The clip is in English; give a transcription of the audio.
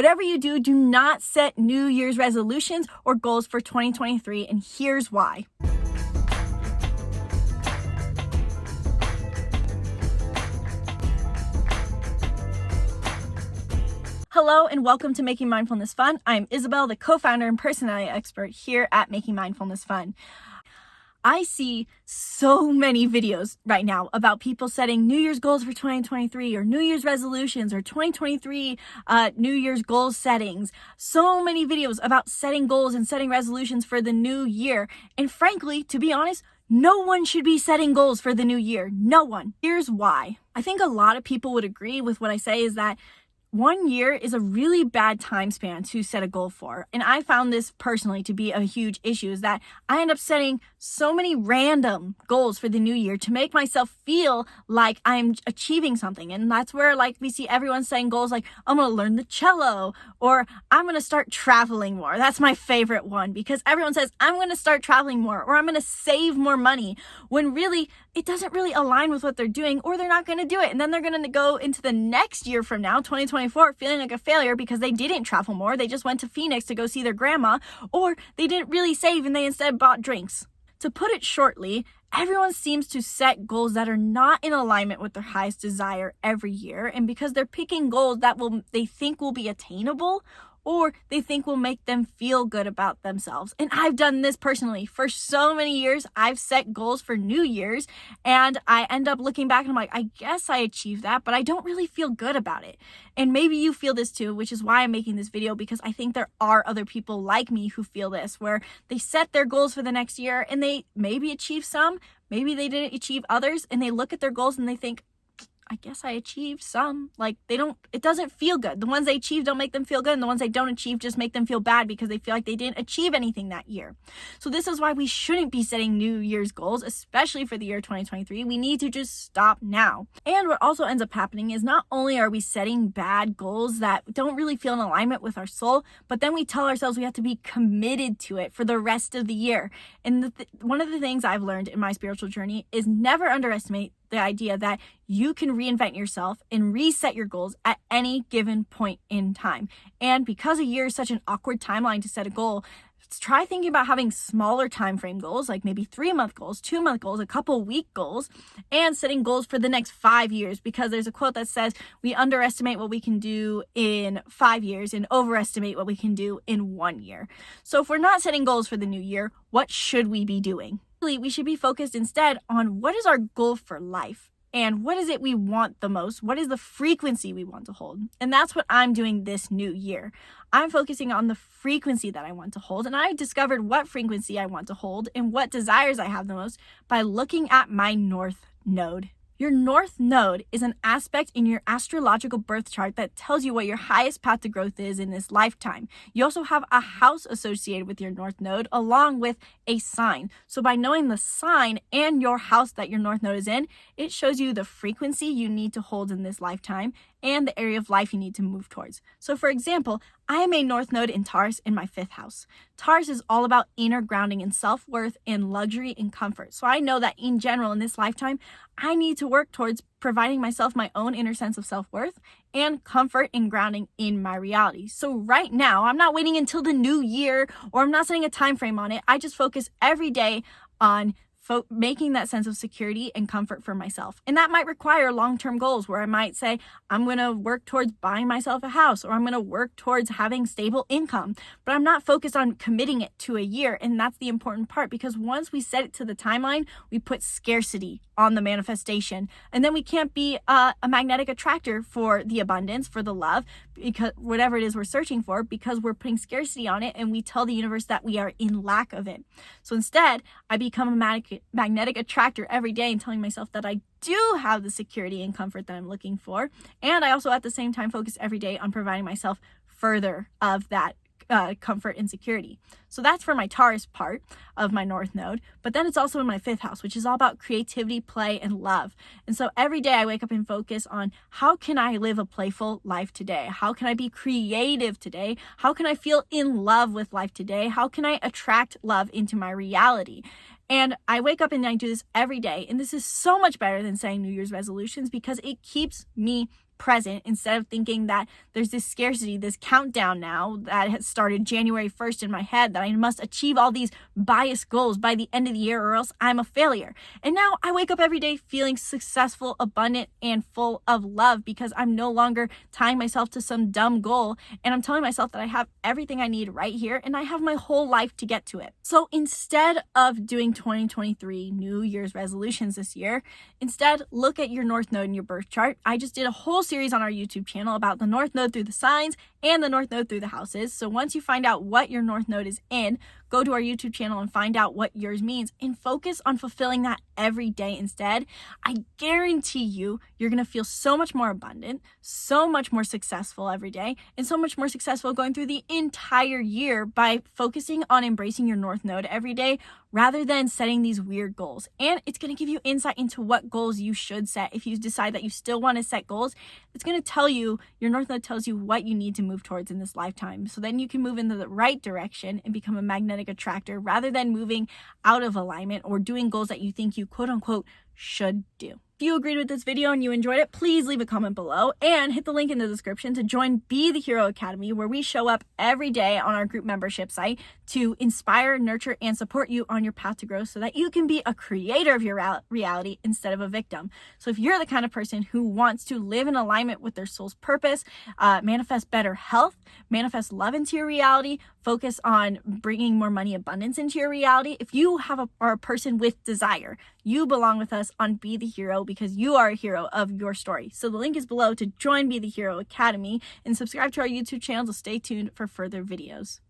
Whatever you do, do not set New Year's resolutions or goals for 2023, and here's why. Hello and welcome to Making Mindfulness Fun. I'm Isabelle, the co-founder and personality expert here at Making Mindfulness Fun. I see so many videos right now about people setting New Year's goals for 2023 or New Year's resolutions or 2023 New Year's goal settings. So many videos about setting goals and setting resolutions for the new year. And frankly, to be honest, no one should be setting goals for the new year. No one. Here's why. I think a lot of people would agree with what I say is that 1 year is a really bad time span to set a goal for. And I found this personally to be a huge issue, is that I end up setting so many random goals for the new year to make myself feel like I'm achieving something. And that's where we see everyone saying goals like, I'm going to learn the cello, or I'm going to start traveling more. That's my favorite one, because everyone says, I'm going to start traveling more, or I'm going to save more money, when really it doesn't really align with what they're doing, or they're not going to do it. And then they're going to go into the next year from now, 2024, feeling like a failure because they didn't travel more. They just went to Phoenix to go see their grandma, or they didn't really save and they instead bought drinks. To put it shortly, everyone seems to set goals that are not in alignment with their highest desire every year. And because they're picking goals that they think will be attainable, or they think will make them feel good about themselves. And I've done this personally. For so many years, I've set goals for New Year's, and I end up looking back and I'm like, I guess I achieved that, but I don't really feel good about it. And maybe you feel this too, which is why I'm making this video, because I think there are other people like me who feel this, where they set their goals for the next year and they maybe achieve some, maybe they didn't achieve others, and they look at their goals and they think, I guess I achieved some. It doesn't feel good. The ones they achieve don't make them feel good, and the ones they don't achieve just make them feel bad because they feel like they didn't achieve anything that year. So this is why we shouldn't be setting New Year's goals, especially for the year 2023. We need to just stop now. And what also ends up happening is not only are we setting bad goals that don't really feel in alignment with our soul, but then we tell ourselves we have to be committed to it for the rest of the year. And one of the things I've learned in my spiritual journey is never underestimate the idea that you can reinvent yourself and reset your goals at any given point in time. And because a year is such an awkward timeline to set a goal, try thinking about having smaller time frame goals, like maybe 3-month goals, 2-month goals, a couple week goals, and setting goals for the next 5 years, because there's a quote that says we underestimate what we can do in 5 years and overestimate what we can do in 1 year. So if we're not setting goals for the new year, what should we be doing? We should be focused instead on what is our goal for life, and what is it we want the most? What is the frequency we want to hold? And that's what I'm doing this new year. I'm focusing on the frequency that I want to hold, and I discovered what frequency I want to hold and what desires I have the most by looking at my North Node. Your North Node is an aspect in your astrological birth chart that tells you what your highest path to growth is in this lifetime. You also have a house associated with your North Node, along with a sign. So by knowing the sign and your house that your North Node is in, it shows you the frequency you need to hold in this lifetime and the area of life you need to move towards. So for example, I am a North Node in Taurus in my 5th house. Taurus is all about inner grounding and self-worth and luxury and comfort. So I know that in general in this lifetime, I need to work towards providing myself my own inner sense of self-worth and comfort and grounding in my reality. So right now, I'm not waiting until the new year, or I'm not setting a time frame on it. I just focus every day on making that sense of security and comfort for myself. And that might require long-term goals, where I might say, I'm going to work towards buying myself a house, or I'm going to work towards having stable income, but I'm not focused on committing it to a year. And that's the important part, because once we set it to the timeline, we put scarcity on the manifestation. And then we can't be a magnetic attractor for the abundance, for the love, because whatever it is we're searching for, because we're putting scarcity on it and we tell the universe that we are in lack of it. So instead, I become a magnetic attractor every day and telling myself that I do have the security and comfort that I'm looking for. And I also at the same time focus every day on providing myself further of that comfort and security. So that's for my Taurus part of my North Node. But then it's also in my 5th house, which is all about creativity, play, and love. And so every day I wake up and focus on, how can I live a playful life today? How can I be creative today? How can I feel in love with life today? How can I attract love into my reality? And I wake up and I do this every day. And this is so much better than saying New Year's resolutions, because it keeps me present instead of thinking that there's this scarcity, this countdown now that has started January 1st in my head that I must achieve all these biased goals by the end of the year or else I'm a failure. And now I wake up every day feeling successful, abundant, and full of love because I'm no longer tying myself to some dumb goal, and I'm telling myself that I have everything I need right here and I have my whole life to get to it. So instead of doing 2023 New Year's resolutions this year, instead look at your North Node in your birth chart. I just did a whole series on our YouTube channel about the North Node through the signs and the North Node through the houses. So once you find out what your North Node is in, go to our YouTube channel and find out what yours means and focus on fulfilling that every day instead. I guarantee you're going to feel so much more abundant, so much more successful every day, and so much more successful going through the entire year by focusing on embracing your North Node every day rather than setting these weird goals. And it's going to give you insight into what goals you should set. If you decide that you still want to set goals, it's going to tell you, your North Node tells you what you need to move towards in this lifetime. So then you can move in the right direction and become a magnetic attractor rather than moving out of alignment or doing goals that you think you quote unquote should do. If you agreed with this video and you enjoyed it, please leave a comment below and hit the link in the description to join Be the Hero Academy, where we show up every day on our group membership site to inspire, nurture, and support you on your path to growth so that you can be a creator of your reality instead of a victim. So if you're the kind of person who wants to live in alignment with their soul's purpose, manifest better health, manifest love into your reality, focus on bringing more money abundance into your reality, if you are a person with desire, you belong with us on Be the Hero because you are a hero of your story. So the link is below to join Be the Hero Academy and subscribe to our YouTube channel to stay tuned for further videos.